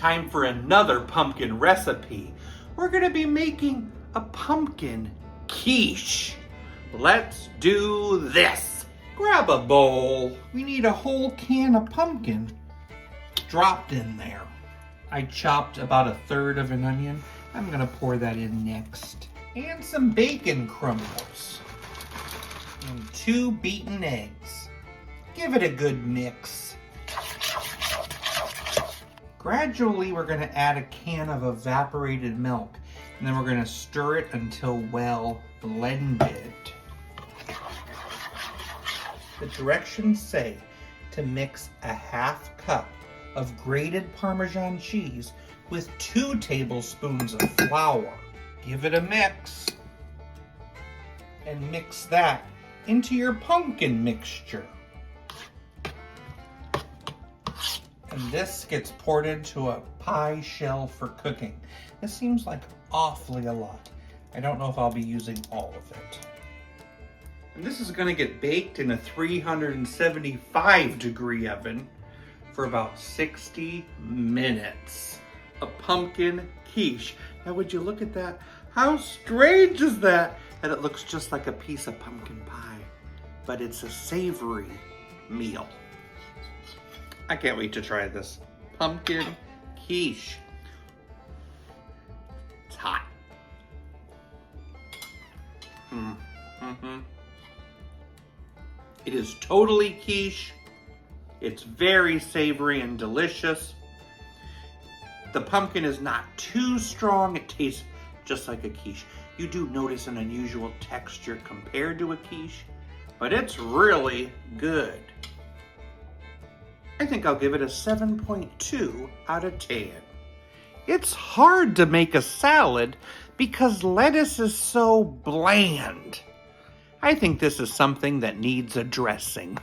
time for another pumpkin recipe. We're gonna be making a pumpkin quiche. Let's do this. Grab a bowl. We need a whole can of pumpkin dropped in there. I chopped about 1/3 of an onion. I'm gonna pour that in next. And some bacon crumbles. And 2 beaten eggs. Give it a good mix. Gradually, we're gonna add a can of evaporated milk, and then we're gonna stir it until well blended. The directions say to mix a 1/2 cup of grated Parmesan cheese with 2 tablespoons of flour. Give it a mix, and mix that into your pumpkin mixture. And this gets poured into a pie shell for cooking. This seems like awfully a lot. I don't know if I'll be using all of it. And this is gonna get baked in a 375-degree oven for about 60 minutes. A pumpkin quiche. Now would you look at that? How strange is that? And it looks just like a piece of pumpkin pie, but it's a savory meal. I can't wait to try this pumpkin quiche. It's hot. It is totally quiche. It's very savory and delicious. The pumpkin is not too strong. It tastes just like a quiche. You do notice an unusual texture compared to a quiche, but it's really good. I think I'll give it a 7.2 out of 10. It's hard to make a salad because lettuce is so bland. I think this is something that needs a dressing.